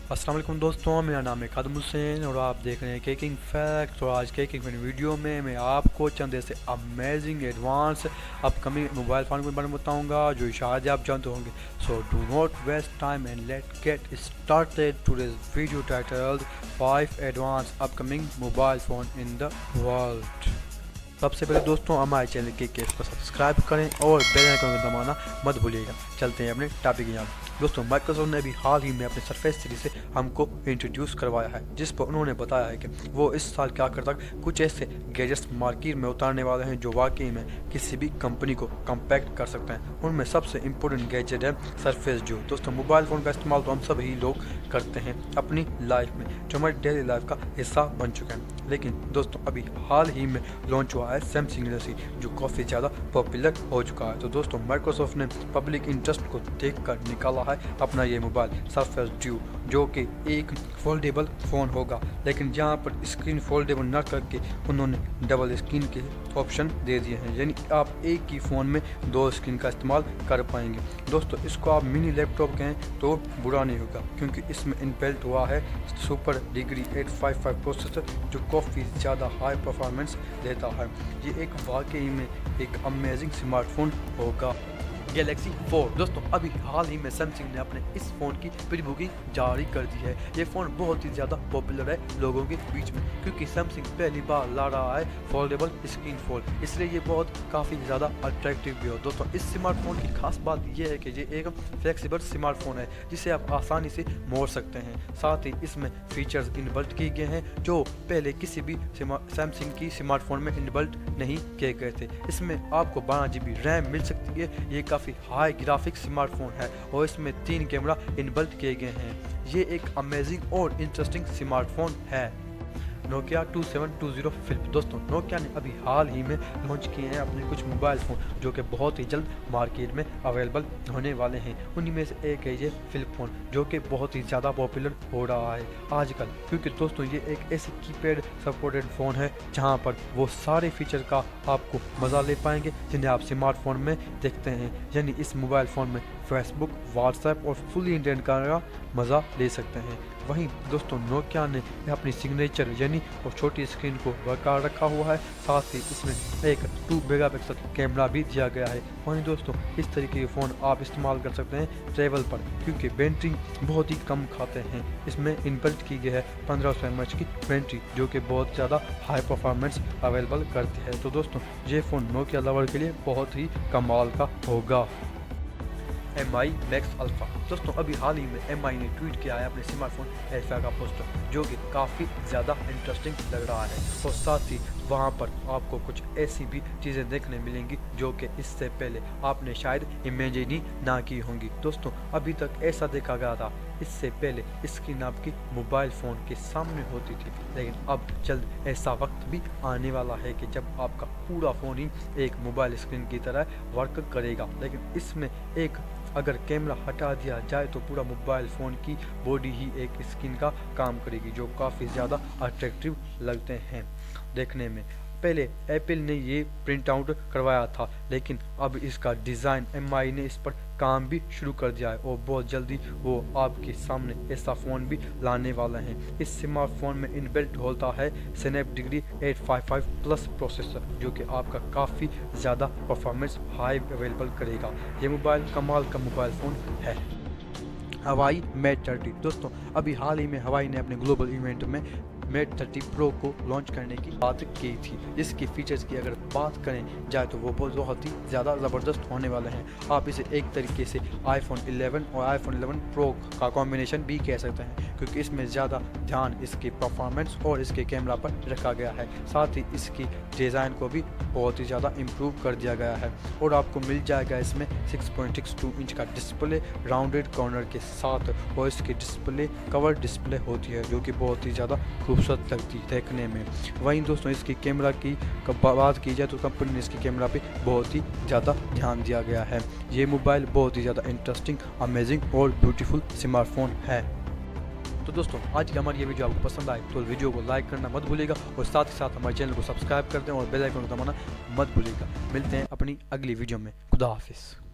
अस्सलाम वालेकुम दोस्तों, मेरा नाम है खादिम हुसैन और आप देख रहे हैं केकिंग फैक्ट। और आज केकिंग फैक्ट वीडियो में मैं आपको चंद ऐसे amazing advance upcoming mobile phone के बारे में बताऊंगा जो शायद आप जानते होंगे। So do not waste time and let get started. Today's video titled 5 advance upcoming mobile phone in the world. सबसे पहले दोस्तों हमारे चैनल के को सब्सक्राइब करें और बेल आइकन को दबाना मत भूलिएगा। चलते हैं अपने टॉपिक की जान। दोस्तों माइक्रोसॉफ्ट ने अभी हाल ही में अपने सरफेस सीरीज से हमको इंट्रोड्यूस करवाया है, जिस पर उन्होंने बताया है कि वो इस साल के आखिर तक कुछ ऐसे गैजेट्स मार्केट में उतारने वाले हैं जो वाकई में किसी भी कंपनी को कम्पैक्ट कर सकते हैं। उनमें सबसे इम्पोर्टेंट गैजेट है सरफेस जो। दोस्तों मोबाइल फ़ोन का इस्तेमाल तो हम सभी लोग करते हैं अपनी लाइफ में, जो हमारी डेली लाइफ का हिस्सा बन चुका है। लेकिन दोस्तों अभी हाल ही में लॉन्च हुआ है सैमसंग गैलेक्सी, जो काफ़ी ज़्यादा पॉपुलर हो चुका है। तो दोस्तों माइक्रोसॉफ्ट ने पब्लिक इंटरेस्ट को देखकर निकाला है अपना ये मोबाइल सरफेस ड्यू, जो कि एक फोल्डेबल फ़ोन होगा। लेकिन जहाँ पर स्क्रीन फोल्डेबल न करके उन्होंने डबल स्क्रीन के ऑप्शन दे दिए हैं, यानी आप एक ही फ़ोन में 2 स्क्रीन का इस्तेमाल कर पाएंगे। दोस्तों इसको आप मिनी लैपटॉप कहें तो बुरा नहीं होगा, क्योंकि इसमें इनबिल्ट हुआ है सुपर डिग्री 855 प्रोसेसर, जो काफ़ी ज़्यादा हाई परफॉर्मेंस देता है। ये एक वाकई में एक अमेजिंग स्मार्टफोन होगा गैलेक्सी 4। दोस्तों अभी हाल ही में सैमसंग ने अपने इस फ़ोन की प्री बुकिंग जारी कर दी है। ये फ़ोन बहुत ही ज़्यादा पॉपुलर है लोगों के बीच में, क्योंकि सैमसंग पहली बार ला रहा है फोल्डेबल स्क्रीन फ़ोन, इसलिए ये बहुत काफ़ी ज़्यादा अट्रैक्टिव भी हो। दोस्तों इस स्मार्टफोन की खास बात यह है कि ये एक फ्लेक्सिबल स्मार्टफोन है जिसे आप आसानी से मोड़ सकते हैं। साथ ही इसमें फीचर्स इनबिल्ट किए गए हैं जो पहले किसी भी सैमसंग की स्मार्टफोन में इनबिल्ट नहीं किए गए थे। इसमें आपको 12 GB रैम मिल सकती है। ये काफ़ी हाई ग्राफिक्स स्मार्टफोन है और इसमें 3 कैमरा इनबिल्ट किए गए हैं। ये एक अमेजिंग और इंटरेस्टिंग स्मार्टफोन है। Nokia 2720 flip. दोस्तों नोकिया ने अभी हाल ही में लॉन्च किए हैं अपने कुछ मोबाइल फ़ोन जो कि बहुत ही जल्द मार्केट में अवेलेबल होने वाले हैं। उन्हीं में से एक है ये फ्लिप फ़ोन, जो कि बहुत ही ज़्यादा पॉपुलर हो रहा है आजकल, क्योंकि दोस्तों ये एक ऐसी कीपैड सपोर्टेड फ़ोन है जहां पर वो सारे फीचर का आपको मज़ा ले पाएंगे जिन्हें आप स्मार्टफोन में देखते हैं। यानी इस मोबाइल फ़ोन में फेसबुक, व्हाट्सएप और फुली इंटरनेट का मज़ा ले सकते हैं। वहीं दोस्तों नोकिया ने अपनी सिग्नेचर यानी और छोटी स्क्रीन को बरकरार रखा हुआ है। साथ ही इसमें एक 2 मेगापिक्सल कैमरा भी दिया गया है। वहीं दोस्तों इस तरीके के फ़ोन आप इस्तेमाल कर सकते हैं ट्रैवल पर, क्योंकि बैटरी बहुत ही कम खाते हैं। इसमें इनबिल्ट की गई है 1500 mAh की बैटरी, जो कि बहुत ज़्यादा हाई परफॉर्मेंस अवेलेबल करती है। तो दोस्तों ये फ़ोन नोकिया लवर के लिए बहुत ही कमाल का होगा। MI max alpha. दोस्तों अभी हाल ही में MI ने ट्वीट किया है अपने स्मार्टफोन अल्फ़ा का पोस्टर, जो कि काफ़ी ज़्यादा इंटरेस्टिंग लग रहा है। और साथ ही वहाँ पर आपको कुछ ऐसी भी चीज़ें देखने मिलेंगी जो कि इससे पहले आपने शायद इमेजिन ही ना की होंगी। दोस्तों अभी तक ऐसा देखा गया था, इससे पहले स्क्रीन आपकी मोबाइल फ़ोन के सामने होती थी, लेकिन अब जल्द ऐसा वक्त भी आने वाला है कि जब आपका पूरा फ़ोन ही एक मोबाइल स्क्रीन की तरह वर्क करेगा। लेकिन इसमें एक अगर कैमरा हटा दिया जाए तो पूरा मोबाइल फ़ोन की बॉडी ही एक स्क्रीन का काम करेगी, जो काफ़ी ज़्यादा अट्रैक्टिव लगते हैं देखने में। पहले एप्पल ने ये प्रिंट आउट करवाया था, लेकिन अब इसका डिज़ाइन MI ने इस पर काम भी शुरू कर दिया है और बहुत जल्दी वो आपके सामने ऐसा फ़ोन भी लाने वाला है। इस स्मार्टफोन में इनबिल्ट होता है स्नैपड्रैगन 855 प्लस प्रोसेसर, जो कि आपका काफ़ी ज़्यादा परफॉर्मेंस हाई अवेलेबल करेगा। ये मोबाइल कमाल का मोबाइल फ़ोन है। हवाई मेट 30। दोस्तों अभी हाल ही में हवाई ने अपने ग्लोबल इवेंट में मेट 30 प्रो को लॉन्च करने की बात की थी, जिसकी फीचर्स की अगर बात करें जाए तो वो बहुत ही ज़्यादा ज़बरदस्त होने वाले हैं। आप इसे एक तरीके से iPhone 11 और iPhone 11 प्रो का कॉम्बिनेशन भी कह सकते हैं, क्योंकि इसमें ज़्यादा ध्यान इसके परफॉर्मेंस और इसके कैमरा पर रखा गया है। साथ ही इसकी डिज़ाइन को भी बहुत ही ज़्यादा इम्प्रूव कर दिया गया है और आपको मिल जाएगा इसमें 6.62 इंच का डिस्प्ले राउंडेड कॉर्नर के साथ, और इसकी डिस्प्ले कवर डिस्प्ले होती है जो कि बहुत ही ज़्यादा खूबसूरत लगती है देखने में। वहीं दोस्तों इसकी कैमरा की बात की जाए तो कंपनी ने इसकी कैमरा पे बहुत ही ज़्यादा ध्यान दिया गया है। ये मोबाइल बहुत ही ज़्यादा इंटरेस्टिंग, अमेजिंग और ब्यूटीफुल स्मार्टफोन है। तो दोस्तों आज की हमारी ये वीडियो आपको पसंद आए तो वीडियो को लाइक करना मत भूलिएगा और साथ ही साथ हमारे चैनल को सब्सक्राइब कर दें और बेल आइकन को दबाना मत भूलिएगा। मिलते हैं अपनी अगली वीडियो में। खुदा हाफिज़।